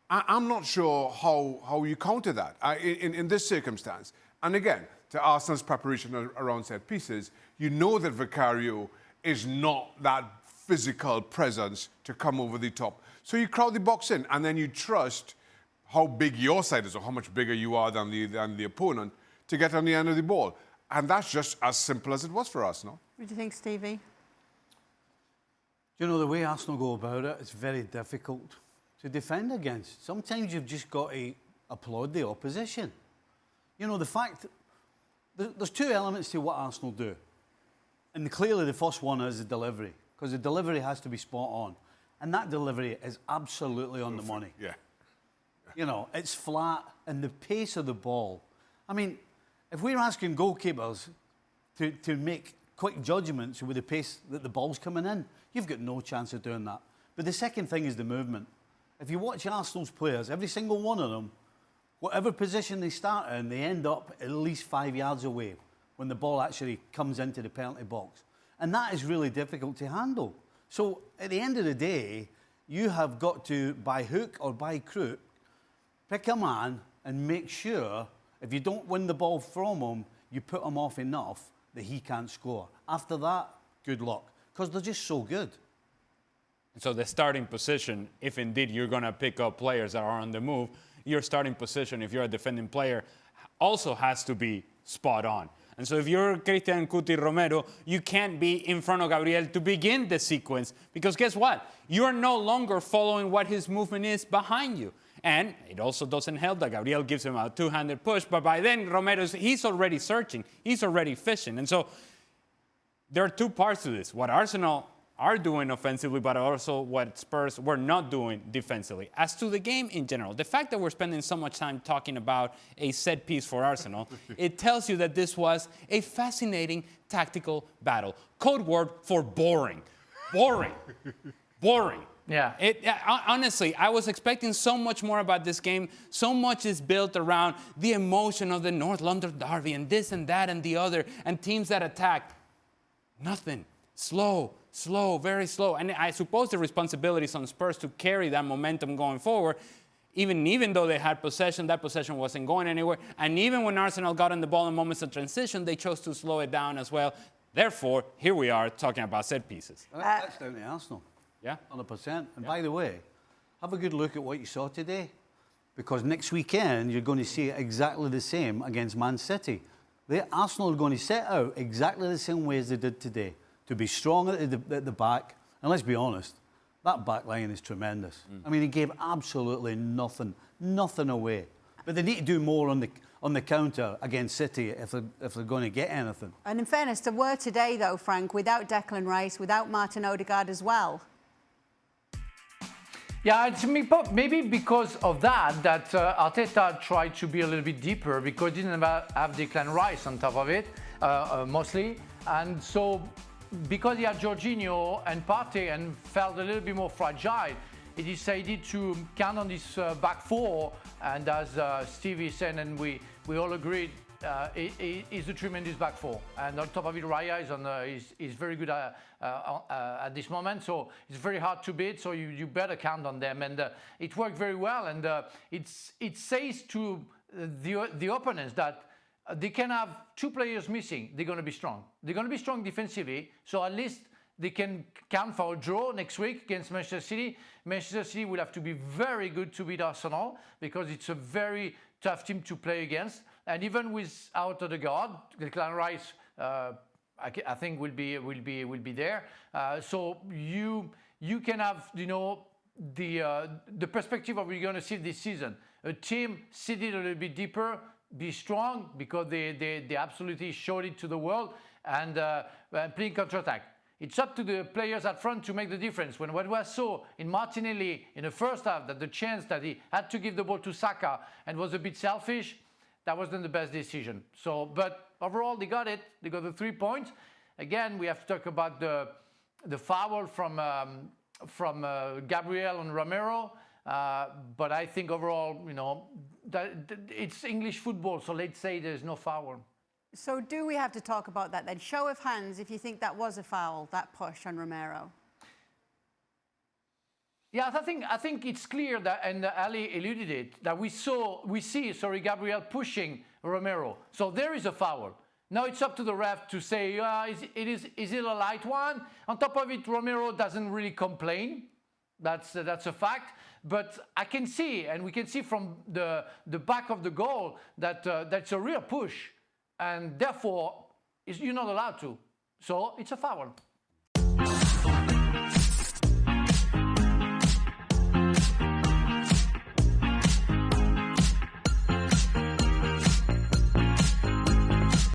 I'm not sure how you counter that in this circumstance. And again, to Arsenal's preparation around set pieces, you know that Vicario is not that physical presence to come over the top. So you crowd the box in, and then you trust how big your side is or how much bigger you are than the opponent to get on the end of the ball. And that's just as simple as it was for Arsenal. What do you think, Stevie? You know, the way Arsenal go about it, it's very difficult to defend against. Sometimes you've just got to applaud the opposition. You know, the fact... There's two elements to what Arsenal do. And clearly the first one is the delivery, because the delivery has to be spot on. And that delivery is absolutely on the money. Yeah. You know, it's flat, and the pace of the ball. I mean, if we're asking goalkeepers to make quick judgments with the pace that the ball's coming in, you've got no chance of doing that. But the second thing is the movement. If you watch Arsenal's players, every single one of them, whatever position they start in, they end up at least 5 yards away when the ball actually comes into the penalty box. And that is really difficult to handle. So at the end of the day, you have got to, by hook or by crook, pick a man and make sure, if you don't win the ball from him, you put him off enough that he can't score. After that, good luck, because they're just so good. So the starting position, if indeed you're going to pick up players that are on the move, your starting position, if you're a defending player, also has to be spot on. And so if you're Christian Cuti Romero, you can't be in front of Gabriel to begin the sequence, because guess what? You're no longer following what his movement is behind you. And it also doesn't help that Gabriel gives him a two-handed push, but by then he's already searching, he's already fishing. And so there are two parts to this. What Arsenal are doing offensively, but also what Spurs were not doing defensively. As to the game in general, the fact that we're spending so much time talking about a set piece for Arsenal, it tells you that this was a fascinating tactical battle. Code word for boring. Boring. Boring. Yeah. Honestly, I was expecting so much more about this game. So much is built around the emotion of the North London derby and this and that and the other and teams that attack. Nothing. Slow, very slow. And I suppose the responsibility is on Spurs to carry that momentum going forward. Even though they had possession, that possession wasn't going anywhere. And even when Arsenal got on the ball in moments of transition, they chose to slow it down as well. Therefore, here we are talking about set pieces. That's down to Arsenal. Yeah. 100%. And by the way, have a good look at what you saw today, because next weekend you're going to see exactly the same against Man City. Arsenal are going to set out exactly the same way as they did today, to be strong at the back. And let's be honest, that back line is tremendous. I mean, he gave absolutely nothing away. But they need to do more on the counter against City if they're going to get anything. And in fairness, there were today, though, Frank, without Declan Rice, without Martin Odegaard as well. Yeah, it's maybe because of that Arteta tried to be a little bit deeper, because he didn't have Declan Rice on top of it, mostly. And so, because he had Jorginho and Partey and felt a little bit more fragile, he decided to count on this back four. And as Stevie said, and we all agreed, is a tremendous back four. And on top of it, Raya is very good at this moment. So it's very hard to beat. So you better count on them. And it worked very well. And it says to the opponents that they can have two players missing. They're going to be strong. They're going to be strong defensively. So at least they can count for a draw next week against Manchester City. Manchester City will have to be very good to beat Arsenal, because it's a very tough team to play against. And even without Odegaard, Declan Rice, I think will be there. So you can have, you know, the perspective of what you're going to see this season. A team seated a little bit deeper, be strong, because they absolutely showed it to the world, and playing counter-attack. It's up to the players up front to make the difference. When what was so in Martinelli in the first half, that the chance that he had to give the ball to Saka and was a bit selfish, that wasn't the best decision. So, but overall, they got it. They got the 3 points. Again, we have to talk about the foul from Gabriel and Romero. But I think overall, you know, it's English football, so let's say there's no foul. So do we have to talk about that then? Show of hands if you think that was a foul, that push on Romero. Yeah, I think it's clear that, and Ali alluded it, that we see Gabriel pushing Romero. So there is a foul. Now it's up to the ref to say, is it a light one? On top of it, Romero doesn't really complain. That's a fact. But I can see, and we can see from the back of the goal that that's a real push, and therefore you're not allowed to. So it's a foul.